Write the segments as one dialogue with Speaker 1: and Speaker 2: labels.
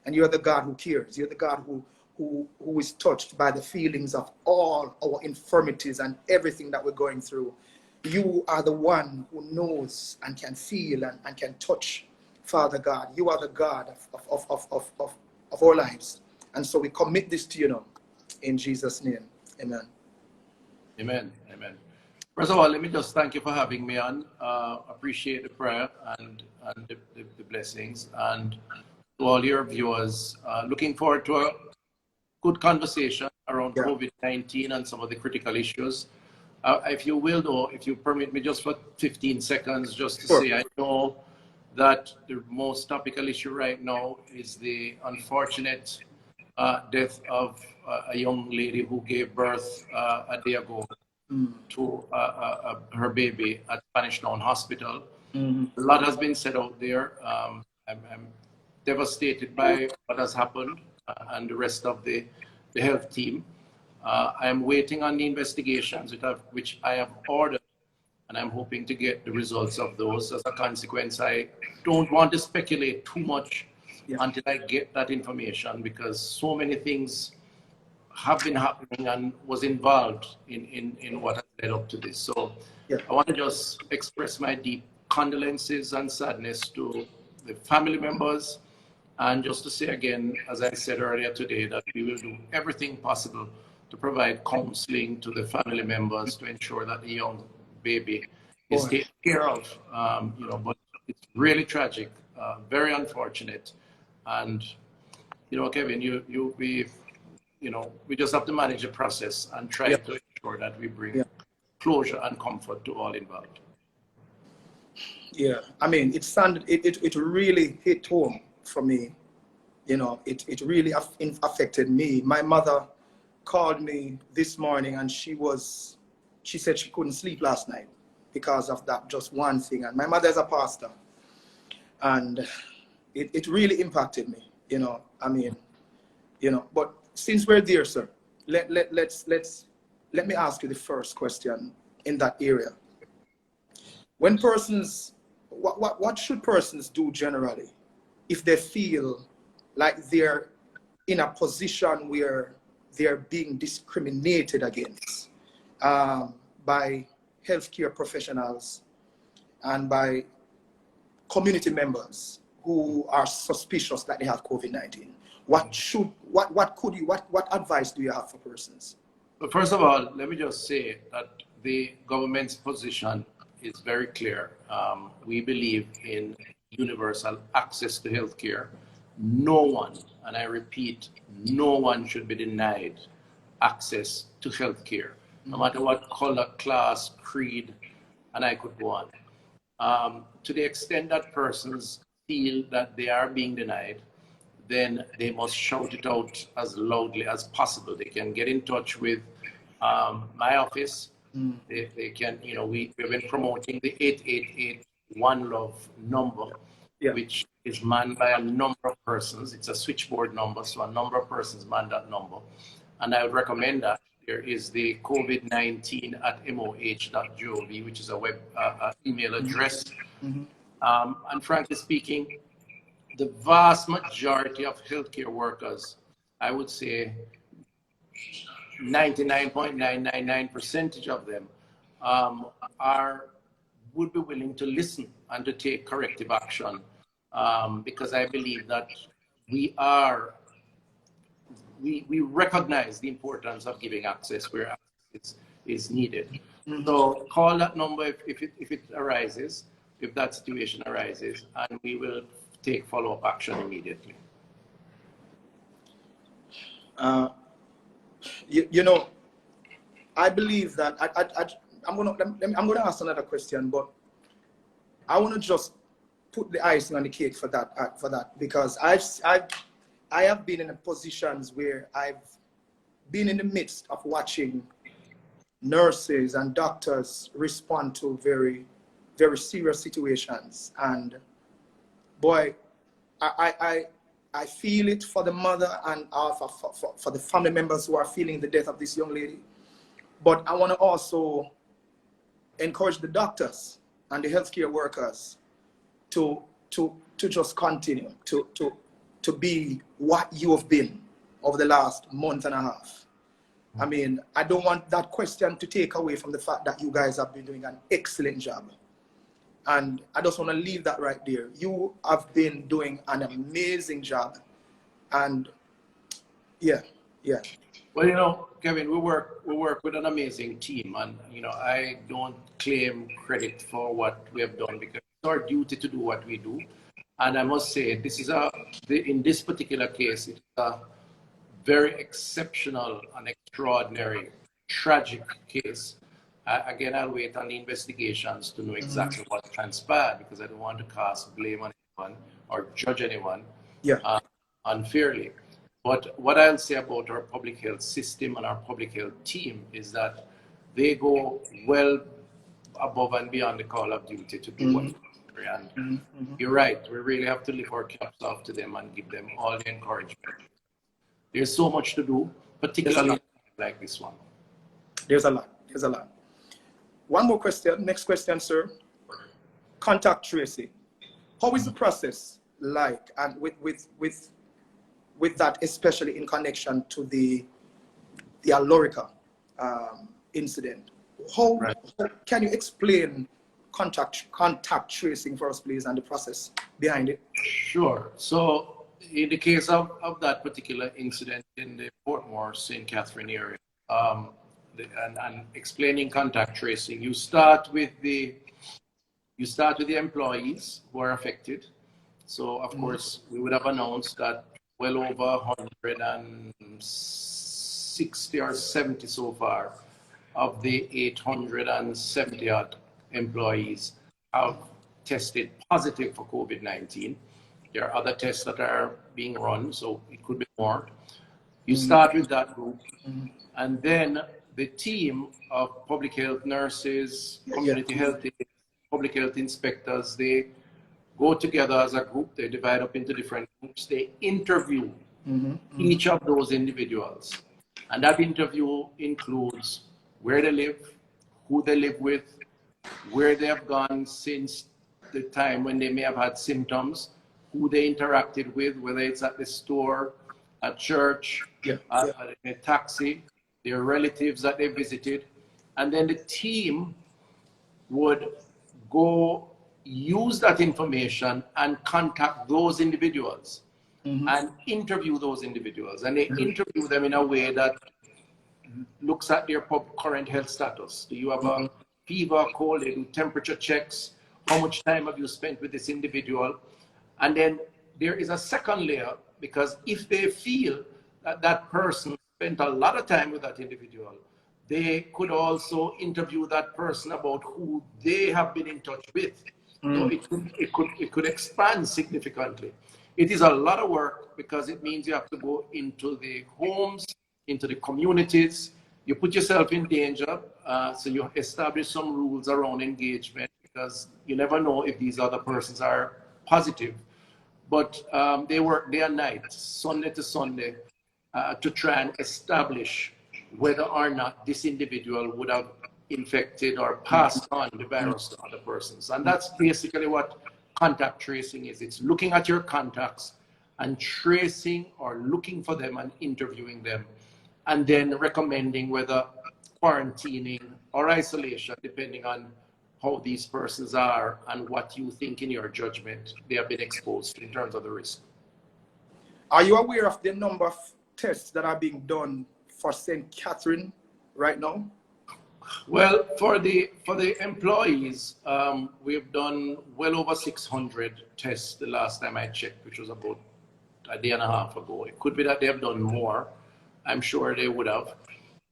Speaker 1: And you're the God who cares. You're the God who is touched by the feelings of all our infirmities and everything that we're going through. You are the one who knows and can feel and can touch, Father God. You are the God of our lives. And so we commit this to you now. In Jesus' name, amen.
Speaker 2: Amen. Amen. First of all, let me just thank you for having me on. Appreciate the prayer and the blessings. And to all your viewers, looking forward to a good conversation around COVID-19 and some of the critical issues. If you will, though, if you permit me just for 15 seconds, just to say, I know that the most topical issue right now is the unfortunate death of a young lady who gave birth a day ago to her baby at Spanish Town Hospital. A lot has been said out there. I'm devastated by what has happened and the rest of the health team. I am waiting on the investigations which I have ordered, and I'm hoping to get the results of those. As a consequence, I don't want to speculate too much until I get that information, because so many things have been happening and was involved in what has led up to this. So I want to just express my deep condolences and sadness to the family members, and just to say again, as I said earlier today, that we will do everything possible to provide counseling to the family members to ensure that the young baby is taken care of. But it's really tragic, very unfortunate, and Kevin, we just have to manage the process and try to ensure that we bring closure and comfort to all involved.
Speaker 1: Yeah, I mean, it really hit home for me. It really affected me. My mother called me this morning, and she said she couldn't sleep last night because of that just one thing. And my mother is a pastor, and it really impacted me. But since we're there, sir, let me ask you the first question in that area. When persons, what should persons do generally if they feel like they're in a position where they're being discriminated against by healthcare professionals and by community members who are suspicious that they have COVID-19? What advice do you have for persons?
Speaker 2: But first of all, let me just say that the government's position is very clear. We believe in universal access to healthcare. No one, and I repeat, no one should be denied access to healthcare, no matter what color, class, creed, and I could go on. To the extent that persons feel that they are being denied, then they must shout it out as loudly as possible. They can get in touch with my office. They can, we've been promoting the 888 One Love number, which is manned by a number of persons. It's a switchboard number, so a number of persons man that number. And I would recommend that. There is the COVID-19@moh.gov, which is a web email address. And frankly speaking, the vast majority of healthcare workers, I would say 99.999% of them, would be willing to listen and to take corrective action, because I believe that we recognize the importance of giving access where access is needed. So call that number if it arises, if that situation arises, and we will take follow-up action immediately.
Speaker 1: I believe that I'm gonna ask another question, but I want to just put the icing on the cake for that because I have been in positions where I've been in the midst of watching nurses and doctors respond to very, very serious situations, and boy, I feel it for the mother and for the family members who are feeling the death of this young lady. But I want to also encourage the doctors and the healthcare workers to just continue to to be what you have been over the last month and a half. I mean, I don't want that question to take away from the fact that you guys have been doing an excellent job. And I just want to leave that right there. You have been doing an amazing job. And yeah.
Speaker 2: Well, you know, Kevin, we work with an amazing team, and you know, I don't claim credit for what we have done because it's our duty to do what we do. And I must say, this is in this particular case, it's a very exceptional and extraordinary, tragic case. Again, I'll wait on the investigations to know exactly what transpired because I don't want to cast blame on anyone or judge anyone unfairly. But what I'll say about our public health system and our public health team is that they go well above and beyond the call of duty to do what we do. And you're right, we really have to lift our caps off to them and give them all the encouragement. There's so much to do, particularly like this one.
Speaker 1: There's a lot. One more question. Next question, sir. Contact tracing. How is the process like, and with that, especially in connection to the Alorica incident? How can you explain contact tracing for us, please, and the process behind it?
Speaker 2: Sure. So in the case of that particular incident in the Portmore, St. Catherine area, and explaining contact tracing, you start with the employees who are affected. So of course we would have announced that well over 160 or 70 so far of the 870 odd employees have tested positive for COVID-19. There are other tests that are being run, so it could be more. You start with that group, and then the team of public health nurses, community health, public health inspectors, they go together as a group. They divide up into different groups. They interview each of those individuals. And that interview includes where they live, who they live with, where they have gone since the time when they may have had symptoms, who they interacted with, whether it's at the store, at church, in a taxi, their relatives that they visited. And then the team would go use that information and contact those individuals and interview those individuals. And they interview them in a way that looks at their current health status. Do you have a fever, cold? They do temperature checks. How much time have you spent with this individual? And then there is a second layer, because if they feel that that person spent a lot of time with that individual, they could also interview that person about who they have been in touch with. So it could expand significantly. It is a lot of work because it means you have to go into the homes, into the communities. You put yourself in danger, so you establish some rules around engagement because you never know if these other persons are positive. But they work day and night, Sunday to Sunday, to try and establish whether or not this individual would have infected or passed on the virus to other persons. And that's basically what contact tracing is. It's looking at your contacts and tracing or looking for them and interviewing them, and then recommending whether quarantining or isolation, depending on how these persons are and what you think in your judgment they have been exposed to in terms of the risk.
Speaker 1: Are you aware of the number of tests that are being done for St. Catherine right now?
Speaker 2: Well, for the employees, we've done well over 600 tests the last time I checked, which was about a day and a half ago. It could be that they have done more. I'm sure they would have.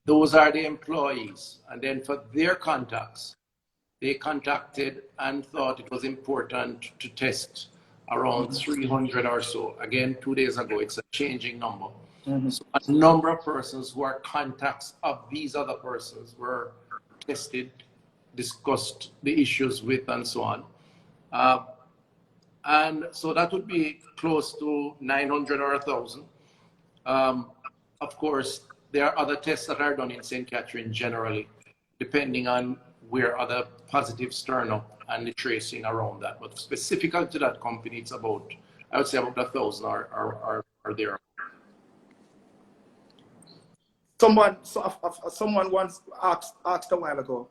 Speaker 2: Those are the employees. And then for their contacts, they contacted and thought it was important to test around 300 or so. Again, 2 days ago, it's a changing number. So a number of persons who are contacts of these other persons were tested, discussed the issues with, and so on. And so that would be close to 900 or 1,000. Of course, there are other tests that are done in St. Catherine generally, depending on where other positives turn up and the tracing around that. But specifically to that company, it's about I would say about 1,000 are there.
Speaker 1: Someone once asked a while ago,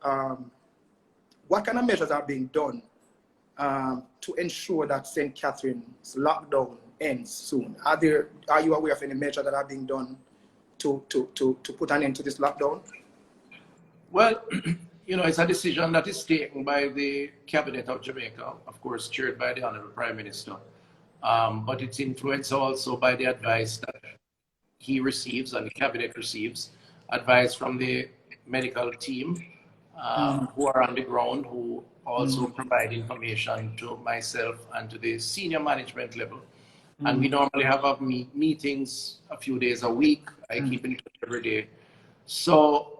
Speaker 1: what kind of measures are being done to ensure that St. Catherine's lockdown ends soon? Are you aware of any measures that are being done to put an end to this lockdown?
Speaker 2: Well, it's a decision that is taken by the Cabinet of Jamaica, of course, chaired by the Honorable Prime Minister. But it's influenced also by the advice that he receives and the Cabinet receives, advice from the medical team who are on the ground, who also provide information to myself and to the senior management level. And we normally have meetings a few days a week. I keep in touch every day. So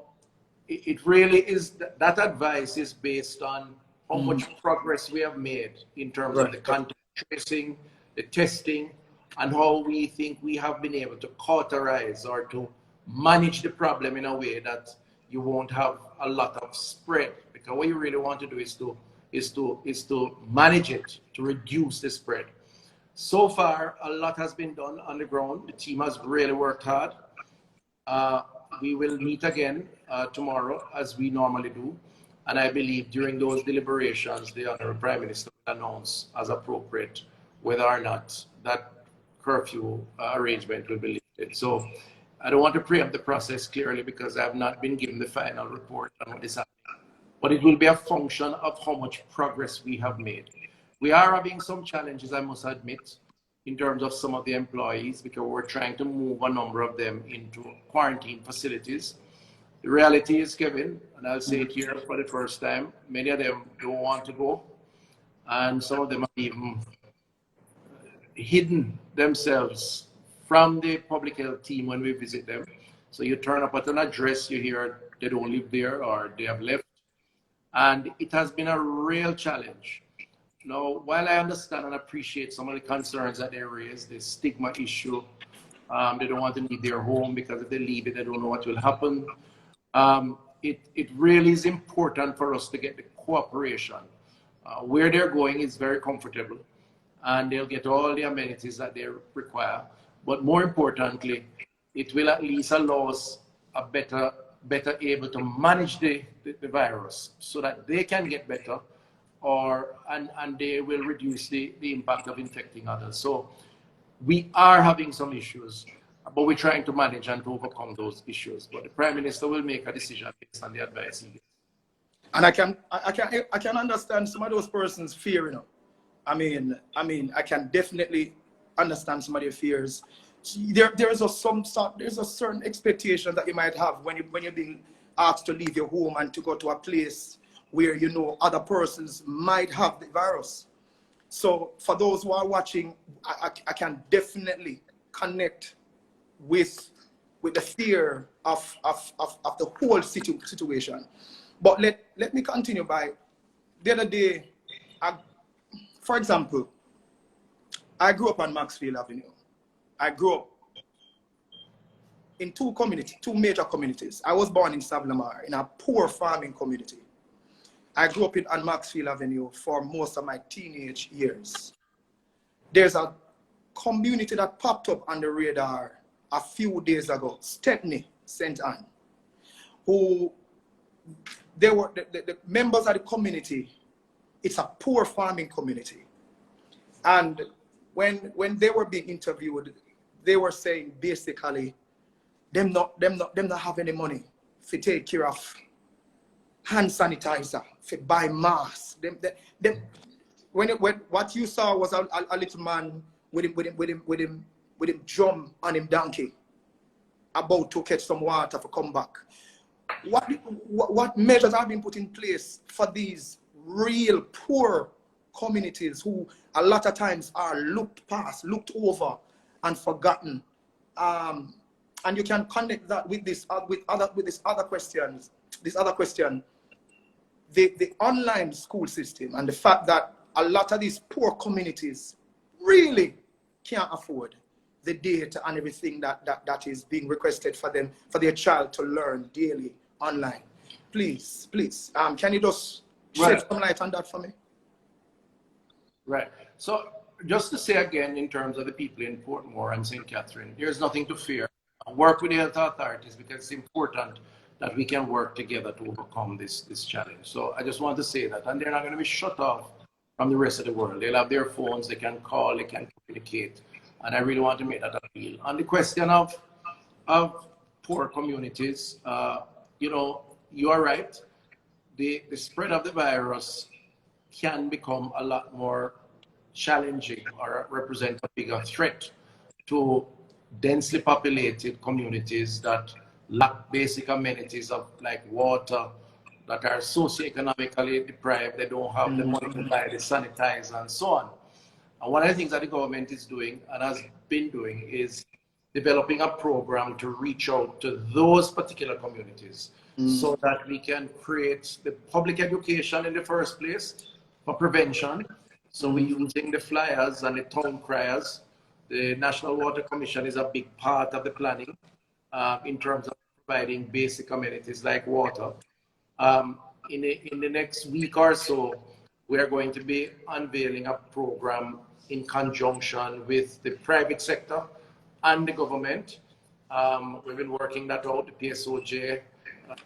Speaker 2: it really is, that advice is based on how much progress we have made in terms of the contact tracing, the testing, and how we think we have been able to cauterize or to manage the problem in a way that you won't have a lot of spread. Because what you really want to do is to manage it, to reduce the spread. So far, a lot has been done on the ground. The team has really worked hard. We will meet again tomorrow, as we normally do. And I believe during those deliberations, the Honorable Prime Minister will announce as appropriate whether or not that curfew arrangement will be lifted. So I don't want to preempt the process clearly because I have not been given the final report on what is happening. But it will be a function of how much progress we have made. We are having some challenges, I must admit, in terms of some of the employees, because we're trying to move a number of them into quarantine facilities. The reality is, Kevin, and I'll say it here for the first time, many of them don't want to go, and some of them have even hidden themselves from the public health team when we visit them. So you turn up at an address, you hear they don't live there or they have left, and it has been a real challenge. Now, while I understand and appreciate some of the concerns that they raise, the stigma issue, they don't want to leave their home because if they leave it, they don't know what will happen. It really is important for us to get the cooperation. Where they're going is very comfortable and they'll get all the amenities that they require. But more importantly, it will at least allow us a better able to manage the virus so that they can get better and they will reduce the impact of infecting others. So we are having some issues, but we're trying to manage and to overcome those issues. But the Prime Minister will make a decision based on the advice he gives.
Speaker 1: And I can understand some of those persons' fear, I mean, I can definitely understand some of their fears. There's a certain expectation that you might have when you're being asked to leave your home and to go to a place where other persons might have the virus. So for those who are watching, I can definitely connect with the fear of the whole situation. But let me continue by the other day. For example, I grew up on Maxfield Avenue. I grew up in two major communities. I was born in Savlamar, in a poor farming community. I grew up on Maxfield Avenue for most of my teenage years. There's a community that popped up on the radar a few days ago, Stepney, St. Anne, who they were the members of the community. It's a poor farming community. And when they were being interviewed, they were saying basically them not have any money to take care of hand sanitizer, to buy masks. What you saw was a little man with him drum on him donkey, about to catch some water to come back. What measures have been put in place for these real poor communities who a lot of times are looked past, looked over, and forgotten? And you can connect that with this other question. The online school system and the fact that a lot of these poor communities really can't afford the data and everything that is being requested for them, for their child to learn daily online. Please, can you just shed some light on that for me?
Speaker 2: Right. So just to say again, in terms of the people in Portmore and St. Catherine, there's nothing to fear. Work with the health authorities because it's important that we can work together to overcome this challenge. So I just want to say that. And they're not going to be shut off from the rest of the world. They'll have their phones, they can call, they can communicate. And I really want to make that appeal. On the question of poor communities, you know, you are right. The spread of the virus can become a lot more challenging or represent a bigger threat to densely populated communities that lack basic amenities of like water, that are socioeconomically deprived, they don't have the money to buy the sanitizer and so on. And one of the things that the government is doing and has been doing is developing a program to reach out to those particular communities so that we can create the public education in the first place for prevention. So we're using the flyers and the town criers. The National Water Commission is a big part of the planning in terms of providing basic amenities like water. In the next week or so, we are going to be unveiling a program in conjunction with the private sector and the government. We've been working that out, the PSOJ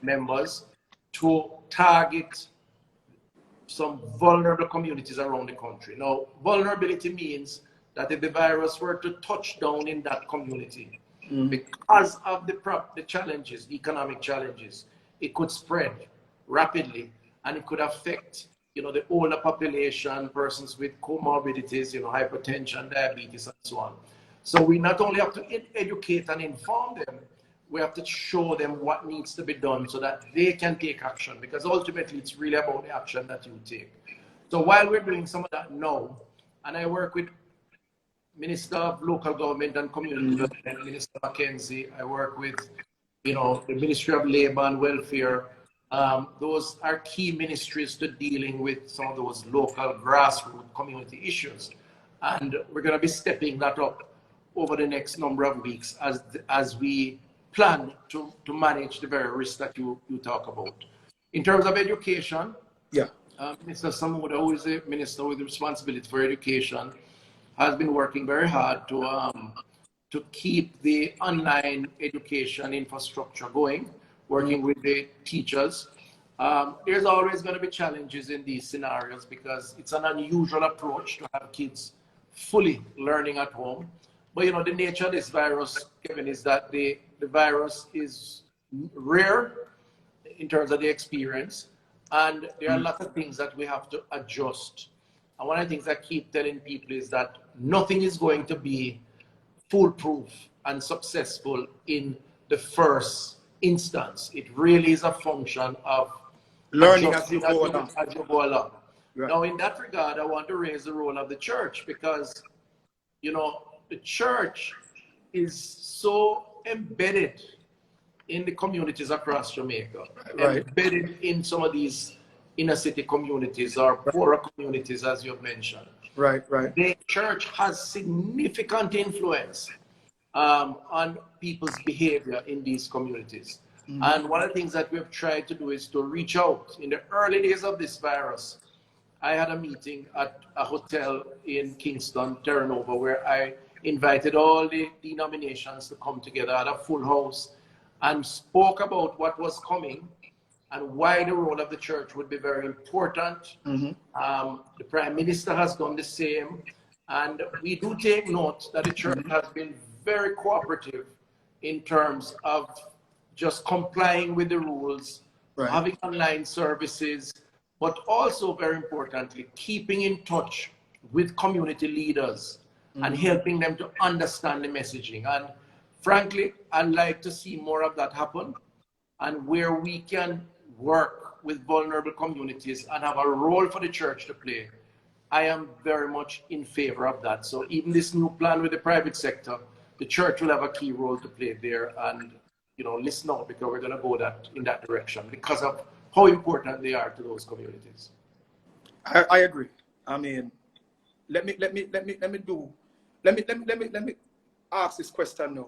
Speaker 2: members, to target some vulnerable communities around the country. Now, vulnerability means that if the virus were to touch down in that community, because of the challenges, the economic challenges, it could spread rapidly and it could affect, you know, the older population, persons with comorbidities, you know, hypertension, diabetes, and so on. So we not only have to educate and inform them, we have to show them what needs to be done so that they can take action, because ultimately it's really about the action that you take. So while we're doing some of that now, and I work with Minister of Local Government and Community Development, Minister Mackenzie, I work with, you know, the Ministry of Labor and Welfare. Those are key ministries to dealing with some of those local grassroots community issues. And we're going to be stepping that up over the next number of weeks as we plan to manage the very risks that you talk about. In terms of education, Mr. Samuda, who is the minister with responsibility for education, has been working very hard to keep the online education infrastructure going, working with the teachers. There's always going to be challenges in these scenarios because it's an unusual approach to have kids fully learning at home. But you know, the nature of this virus, Kevin, is that the virus is rare in terms of the experience, and there are a lot of things that we have to adjust. And one of the things I keep telling people is that nothing is going to be foolproof and successful in the first instance. It really is a function of
Speaker 1: learning as you go
Speaker 2: along.
Speaker 1: Right.
Speaker 2: Now, in that regard, I want to raise the role of the church because, you know, the church is so embedded in the communities across Jamaica, embedded in some of these inner city communities or poorer communities, as you've mentioned. The church has significant influence on people's behavior in these communities. And one of the things that we've tried to do is to reach out. In the early days of this virus, I had a meeting at a hotel in Kingston, Terra Nova, where I invited all the denominations to come together at a full house and spoke about what was coming and why the role of the church would be very important. The Prime Minister has done the same. And we do take note that the church has been very cooperative in terms of just complying with the rules, having online services, but also very importantly, keeping in touch with community leaders and helping them to understand the messaging. And frankly, I'd like to see more of that happen, and where we can work with vulnerable communities and have a role for the church to play. I am very much in favor of that. So even this new plan with the private sector, the church will have a key role to play there. And, you know, listen out, because we're going to go in that direction because of how important they are to those communities.
Speaker 1: I agree. I mean, let me ask this question now.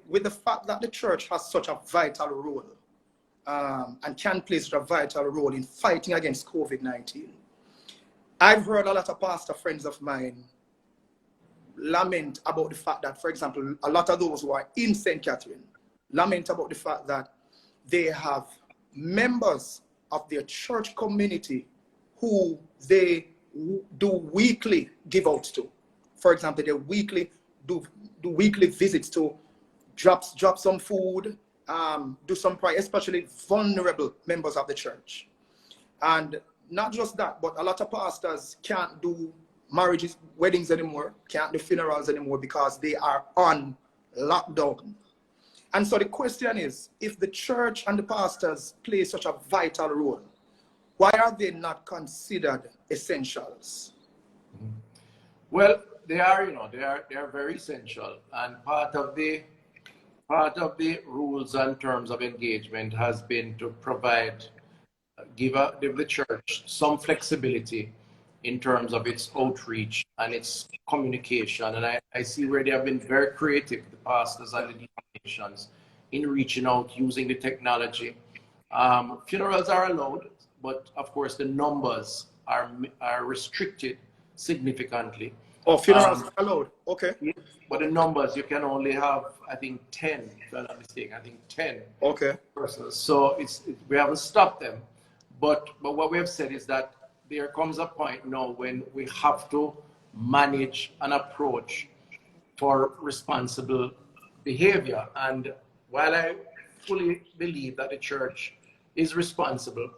Speaker 1: With the fact that the church has such a vital role and can play such a vital role in fighting against COVID-19, I've heard a lot of pastor friends of mine lament about the fact that, for example, a lot of those who are in St. Catherine lament about the fact that they have members of their church community who they do weekly give outs to. For example, they do weekly visits to drop some food, do some prayer, especially vulnerable members of the church. And not just that, but a lot of pastors can't do marriages, weddings anymore, can't do funerals anymore because they are on lockdown. And so the question is, if the church and the pastors play such a vital role, why are they not considered essentials?
Speaker 2: Well, they are, they are very essential, and part of the rules and terms of engagement has been to provide, give the church some flexibility in terms of its outreach and its communication. And I see where they have been very creative, the pastors and the denominations, in reaching out using the technology. Funerals are allowed, but of course the numbers are restricted significantly.
Speaker 1: Oh, funerals are allowed, okay.
Speaker 2: Yeah, but the numbers, you can only have, I think, 10, if I'm not mistaken, I think 10
Speaker 1: okay.
Speaker 2: persons. So we haven't stopped them. But what we have said is that there comes a point now when we have to manage an approach for responsible behavior. And while I fully believe that the church is responsible,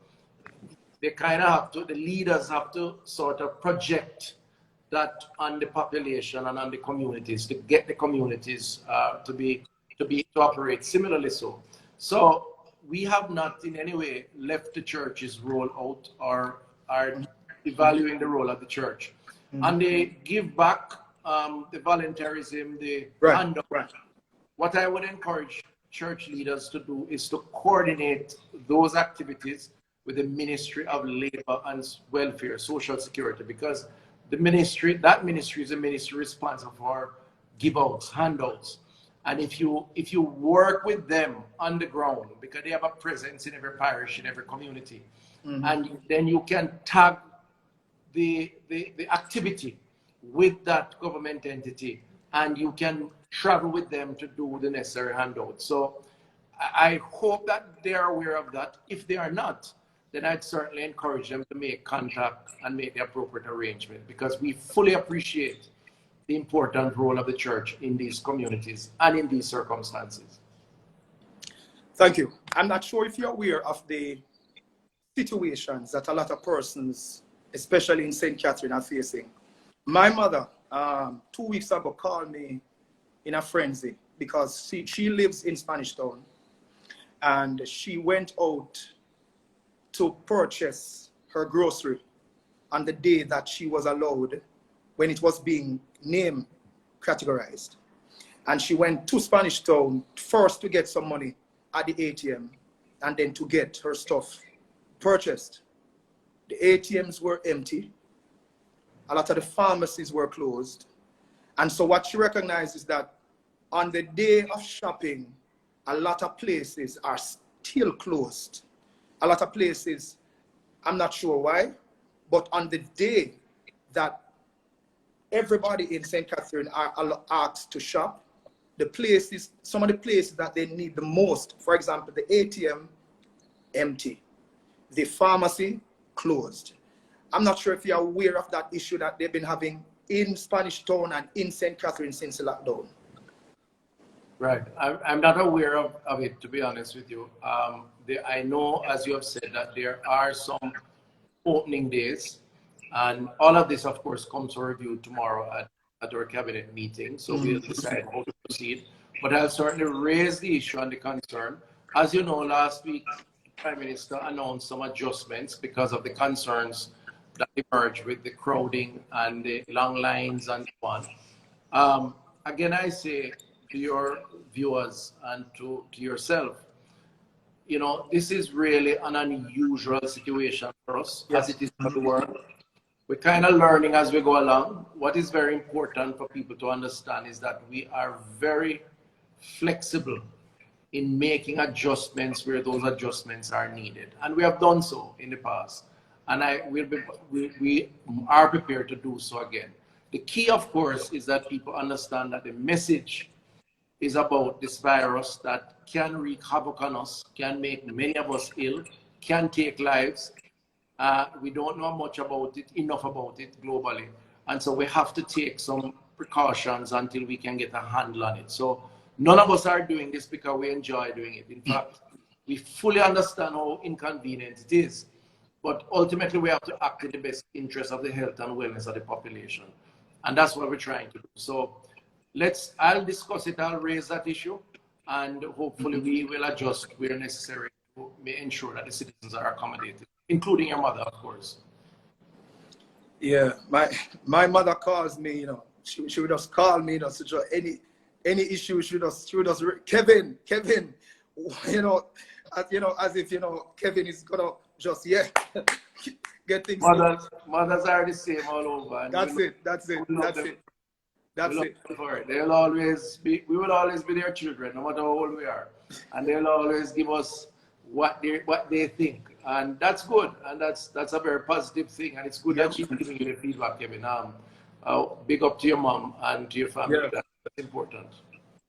Speaker 2: they kind of have to, the leaders have to sort of project that on the population and on the communities to get the communities to operate similarly so. So we have not in any way left the church's role out or are evaluating the role of the church. Mm-hmm. And they give back the volunteerism, the handout. Right. What I would encourage church leaders to do is to coordinate those activities with the Ministry of Labor and Welfare, Social Security, because that ministry is a ministry responsible for give outs, handouts. And if you work with them on the ground, because they have a presence in every parish, in every community, mm-hmm. and then you can tag the activity with that government entity, and you can travel with them to do the necessary handouts. So I hope that they are aware of that. If they are not, then I'd certainly encourage them to make contact and make the appropriate arrangement, because we fully appreciate the important role of the church in these communities and in these circumstances.
Speaker 1: Thank you. I'm not sure if you're aware of the situations that a lot of persons, especially in St. Catherine, are facing. My mother, 2 weeks ago, called me in a frenzy because she lives in Spanish Town, and she went out to purchase her grocery on the day that she was allowed, when it was being name categorized. And she went to Spanish Town first to get some money at the ATM and then to get her stuff purchased. The ATMs were empty. A lot of the pharmacies were closed. And so what she recognized is that on the day of shopping, a lot of places are still closed. A lot of places, I'm not sure why, but on the day that everybody in St. Catherine are asked to shop, the places, some of the places that they need the most, for example, the ATM, empty. The pharmacy, closed. I'm not sure if you're aware of that issue that they've been having in Spanish Town and in St. Catherine since the lockdown.
Speaker 2: Right. I'm not aware of it, to be honest with you. I know, as you have said, that there are some opening days, and all of this, of course, comes for review tomorrow at our cabinet meeting. So we'll decide how to proceed. But I'll certainly raise the issue and the concern. As you know, last week, the Prime Minister announced some adjustments because of the concerns that emerged with the crowding and the long lines and so on. Again, I say to your viewers and to yourself, this is really an unusual situation for us, as it is for the world. We're kind of learning as we go along. What is very important for people to understand is that we are very flexible in making adjustments where those adjustments are needed. And we have done so in the past. and we are prepared to do so again. The key, of course, is that people understand that the message is about this virus that can wreak havoc on us, can make many of us ill, can take lives. We don't know much about it, enough about it globally. And so we have to take some precautions until we can get a handle on it. So none of us are doing this because we enjoy doing it. In fact, we fully understand how inconvenient it is. But ultimately, we have to act in the best interest of the health and wellness of the population. And that's what we're trying to do. So I'll discuss it, I'll raise that issue, and hopefully we will adjust where necessary to ensure that the citizens are accommodated, including your mother, of course.
Speaker 1: Yeah, my mother calls me, you know, she would just call me, you know, so any issue, she would just Kevin, you know, as if, you know, Kevin is gonna just, yeah, get things.
Speaker 2: Mothers are the same all over.
Speaker 1: That's it.
Speaker 2: They'll always be, we will always be their children, no matter how old we are. And they'll always give us what they think. And that's good. And that's a very positive thing. And it's good that she's giving you the feedback, Kevin. Big up to your mom and to your family. Yeah. That's important.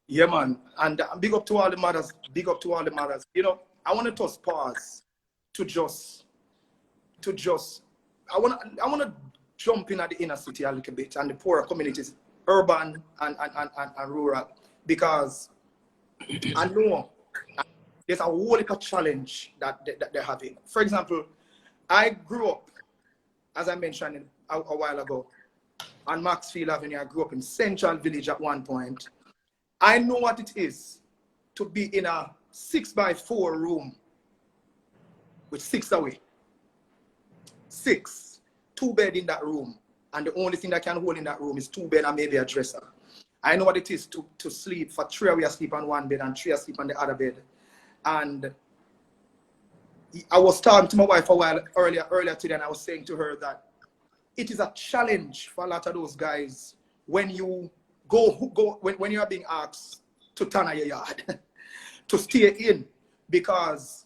Speaker 1: Yeah, man. And big up to all the mothers. Big up to all the mothers. You know, I want to just pause to just I want to jump in at the inner city a little bit and the poorer communities, urban and rural, because I know there's a whole heap of challenge that they're having. For example, I grew up, as I mentioned a while ago, on Maxfield Avenue. I grew up in Central Village at one point. I know what it is to be in a 6x4 room with 6 away. 6, 2 bed in that room. And the only thing that can hold in that room is 2 bed and maybe a dresser. I know what it is to sleep for 3 of you asleep on one bed and 3 asleep on the other bed. And I was talking to my wife a while earlier today, and I was saying to her that it is a challenge for a lot of those guys when you when you are being asked to turn your yard, to stay in, because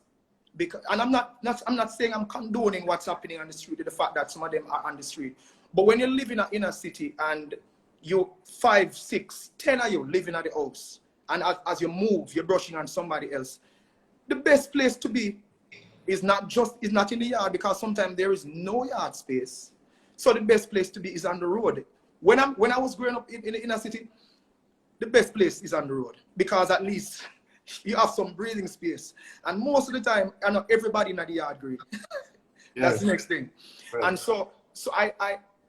Speaker 1: and I'm not saying I'm condoning what's happening on the street, the fact that some of them are on the street. But when you live in an inner city and you 5, 6, 10 of you living at the house, and as you move, you're brushing on somebody else, the best place to be is not in the yard, because sometimes there is no yard space. So the best place to be is on the road. When I was growing up in the inner city, the best place is on the road, because at least you have some breathing space. And most of the time, I know everybody in the yard agree. That's the next thing. Right. And so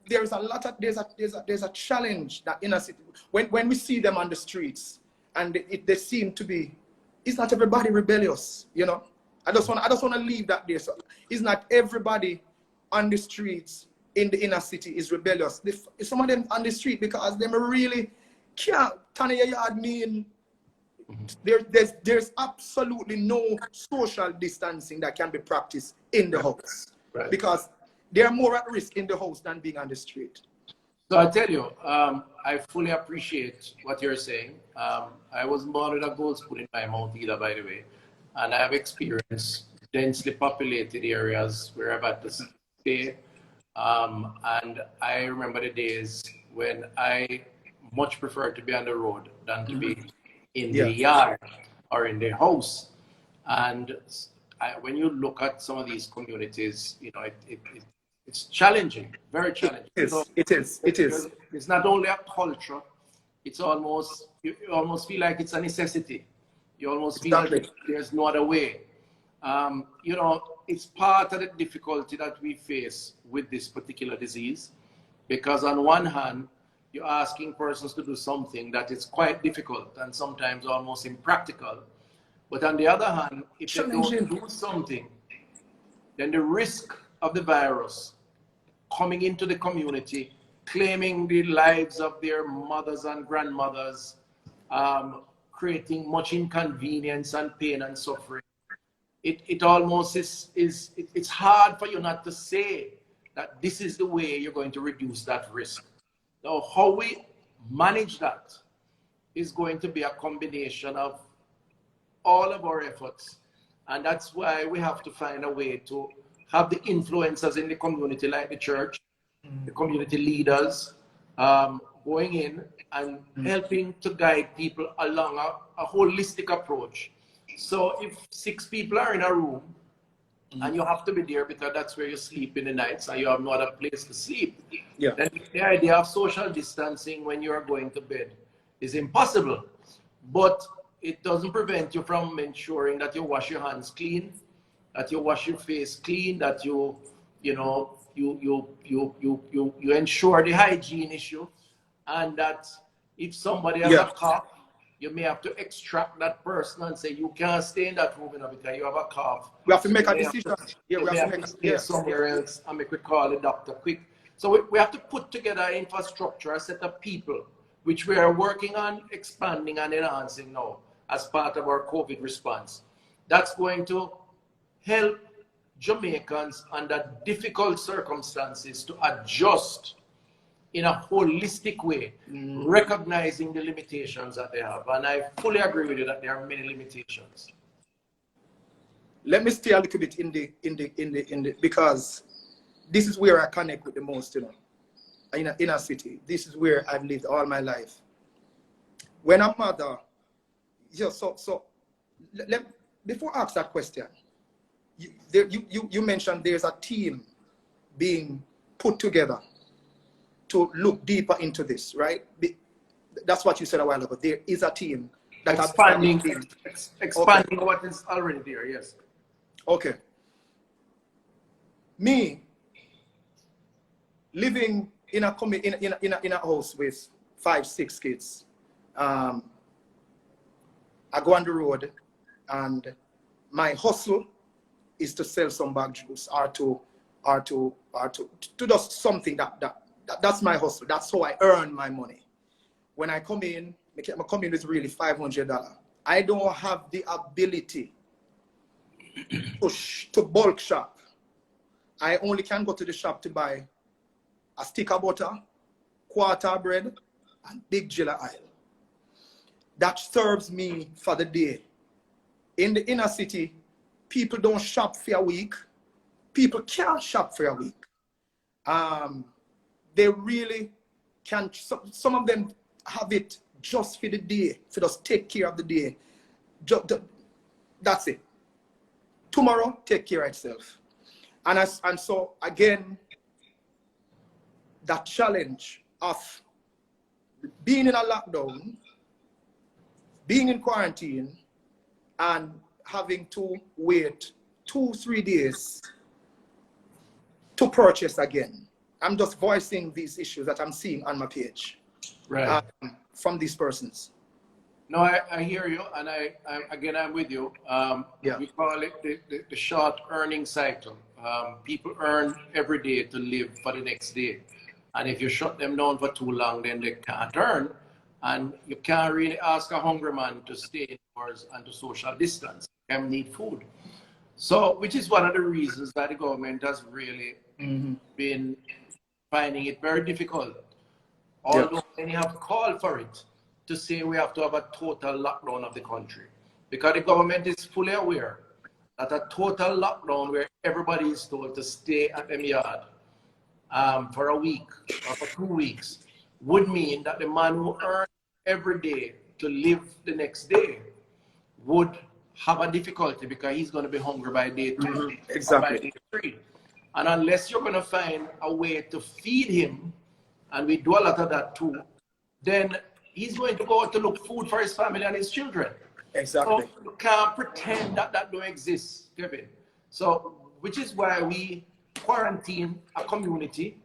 Speaker 1: there's a challenge that inner city, when we see them on the streets, and they seem to be, it's not everybody rebellious, you know. I just want to leave that there. So it's not everybody on the streets in the inner city is rebellious. Some of them on the street because they really can't turn your yard mean. There's absolutely no social distancing that can be practiced in the house, right, because they're more at risk in the house than being on the street.
Speaker 2: So I tell you, I fully appreciate what you're saying. I was born with a gold spoon in my mouth either, by the way, and I have experienced densely populated areas where I've had to stay. And I remember the days when I much preferred to be on the road than to be in the yard or in the house. And when you look at some of these communities, you know, it's challenging, very challenging.
Speaker 1: It is.
Speaker 2: It's not only a culture, it's almost, you almost feel like it's a necessity. You almost feel like there's no other way. You know, it's part of the difficulty that we face with this particular disease, because on one hand, you're asking persons to do something that is quite difficult and sometimes almost impractical. But on the other hand, if they don't do something, then the risk of the virus coming into the community, claiming the lives of their mothers and grandmothers, creating much inconvenience and pain and suffering, it almost it's hard for you not to say that this is the way you're going to reduce that risk. Now, how we manage that is going to be a combination of all of our efforts. And that's why we have to find a way to have the influencers in the community, like the church, the community leaders, going in and helping to guide people along a holistic approach. So if 6 people are in a room and you have to be there because that's where you sleep in the nights and you have no other place to sleep, then the idea of social distancing when you are going to bed is impossible. But it doesn't prevent you from ensuring that you wash your hands clean, that you wash your face clean, that you ensure the hygiene issue, and that if somebody has a cough, you may have to extract that person and say, you can't stay in that room because you have a cough.
Speaker 1: We have to make a decision.
Speaker 2: We have to stay somewhere else and make we call the doctor quick. So we have to put together an infrastructure, a set of people, which we are working on expanding and enhancing now as part of our COVID response. That's going to help Jamaicans under difficult circumstances to adjust in a holistic way, recognizing the limitations that they have. And I fully agree with you that there are many limitations.
Speaker 1: Let me stay a little bit in the because this is where I connect with the most, you know, in a city. This is where I've lived all my life. When a mother, before I ask that question, you mentioned there's a team being put together to look deeper into this, right? That's what you said a while ago. There is a team that
Speaker 2: expanding what is already there. Yes.
Speaker 1: Okay. Me living in a house with 5, 6 kids. I go on the road, and my hustle is to sell some bag juice or to do something that's my hustle. That's how I earn my money. When I come in with really $500. I don't have the ability to bulk shop. I only can go to the shop to buy a stick of butter, quarter bread, and big jilla oil. That serves me for the day. In the inner city, people don't shop for a week. People can't shop for a week. They really can. Some of them have it just for the day, for just take care of the day. That's it. Tomorrow, take care of itself. And so again, that challenge of being in a lockdown, being in quarantine, and having to wait 2-3 days to purchase again. I'm just voicing these issues that I'm seeing on my page,
Speaker 2: right,
Speaker 1: from these persons.
Speaker 2: No, I hear you, and I'm with you. We call it the short earning cycle. People earn every day to live for the next day, and if you shut them down for too long, then they can't earn, and you can't really ask a hungry man to stay indoors and to social distance. They need food. So, which is one of the reasons that the government has really been finding it very difficult, although many have called for it, to say we have to have a total lockdown of the country, because the government is fully aware that a total lockdown where everybody is told to stay at them yard for a week or for 2 weeks would mean that the man who earns every day to live the next day would have a difficulty, because he's going to be hungry by day 2,
Speaker 1: exactly,
Speaker 2: by day 3. And unless you're going to find a way to feed him, and we do a lot of that too, then he's going to go out to look food for his family and his children.
Speaker 1: Exactly.
Speaker 2: So you can't pretend that that don't exist, Kevin. So, which is why we quarantine a community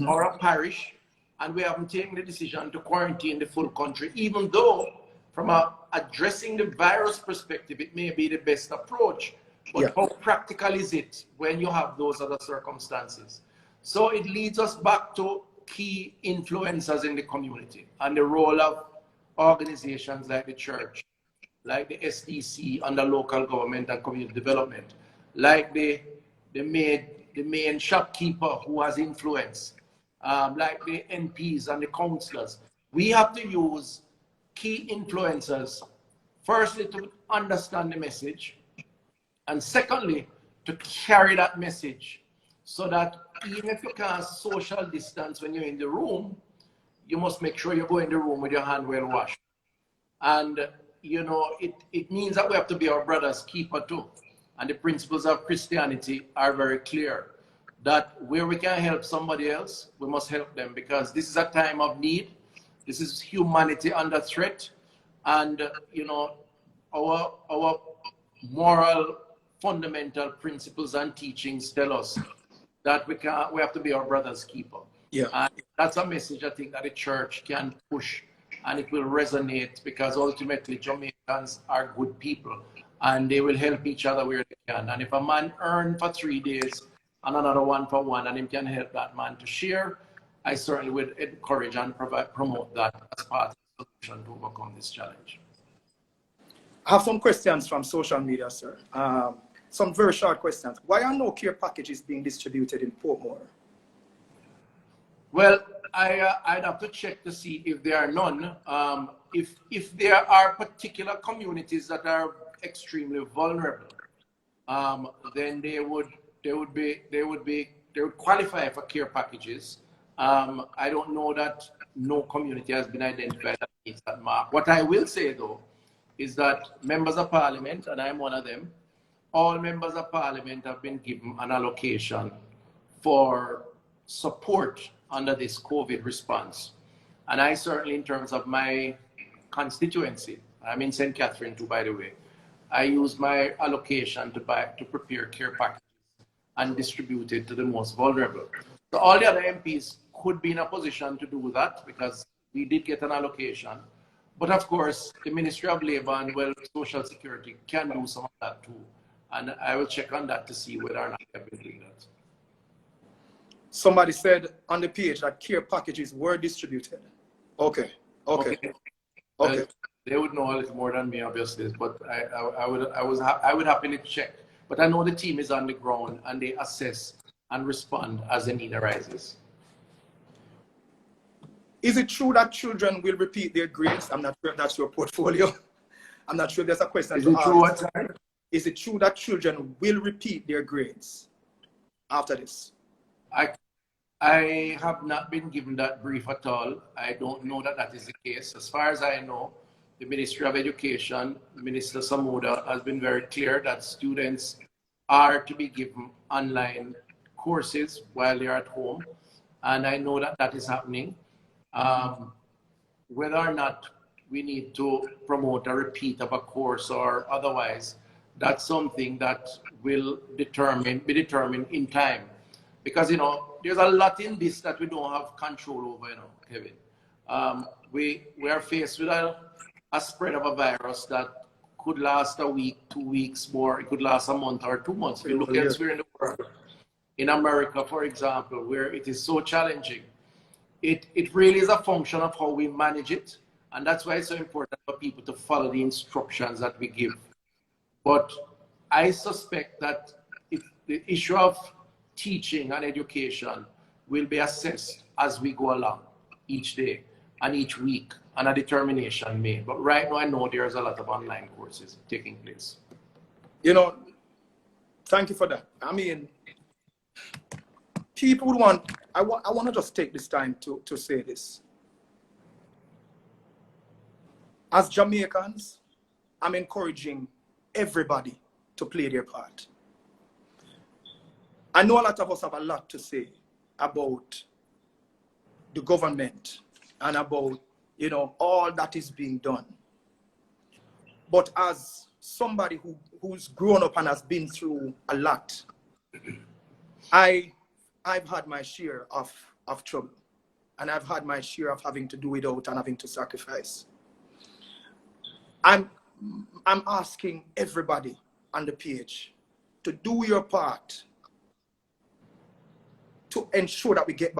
Speaker 2: or a parish, and we haven't taken the decision to quarantine the full country, even though from addressing the virus perspective, it may be the best approach. But how practical is it when you have those other circumstances? So it leads us back to key influencers in the community and the role of organizations like the church, like the SDC under local government and community development, like the main shopkeeper who has influence, like the MPs and the councillors. We have to use key influencers, firstly, to understand the message, and secondly, to carry that message so that even if you can't social distance when you're in the room, you must make sure you go in the room with your hand well washed. And, you know, it means that we have to be our brother's keeper too. And the principles of Christianity are very clear that where we can help somebody else, we must help them, because this is a time of need. This is humanity under threat. And, you know, our moral fundamental principles and teachings tell us that we have to be our brother's keeper.
Speaker 1: Yeah.
Speaker 2: And that's a message I think that the church can push, and it will resonate, because ultimately Jamaicans are good people and they will help each other where they can. And if a man earn for 3 days and another one for one, and him can help that man to share, I certainly would encourage and promote that as part of the solution to overcome this challenge.
Speaker 1: I have some questions from social media, sir. Some very short questions. Why are no care packages being distributed in Portmore?
Speaker 2: Well, I'd have to check to see if there are none. If there are particular communities that are extremely vulnerable, then they would qualify for care packages. I don't know that no community has been identified that meets that mark. What I will say though is that members of parliament, and I'm one of them, all members of parliament have been given an allocation for support under this COVID response. And I certainly, in terms of my constituency, I'm in St. Catherine too, by the way, I use my allocation to prepare care packages and distribute it to the most vulnerable. So all the other MPs could be in a position to do that because we did get an allocation. But of course, the Ministry of Labour and Social Security can do some of that too. And I will check on that to see whether or not they have been doing that.
Speaker 1: Somebody said on the page that care packages were distributed. Okay.
Speaker 2: Well, they would know a little more than me, obviously, but I would happily check. But I know the team is on the ground and they assess and respond as the need arises.
Speaker 1: Is it true that children will repeat their grades? I'm not sure if that's your portfolio. I'm not sure if there's a question.
Speaker 2: Is it true what?
Speaker 1: Is it true that children will repeat their grades after this?
Speaker 2: I have not been given that brief at all. I don't know that that is the case. As far as I know, the Ministry of Education, Minister Samuda, has been very clear that students are to be given online courses while they're at home. And I know that that is happening. Whether or not we need to promote a repeat of a course or otherwise, that's something that will be determined in time. Because, you know, there's a lot in this that we don't have control over, you know, Kevin. We are faced with a spread of a virus that could last a week, 2 weeks more. It could last a month or 2 months. If you look elsewhere in the world, in America, for example, where it is so challenging, it really is a function of how we manage it. And that's why it's so important for people to follow the instructions that we give. But I suspect that the issue of teaching and education will be assessed as we go along each day and each week, and a determination made. But right now I know there's a lot of online courses taking place.
Speaker 1: You know, thank you for that. I mean, people would want, I want to just take this time to say this. As Jamaicans, I'm encouraging everybody to play their part. I know a lot of us have a lot to say about the government and about, you know, all that is being done. But as somebody who's grown up and has been through a lot, I've had my share of trouble, and I've had my share of having to do without and having to sacrifice. I'm asking everybody on the page to do your part to ensure that we get back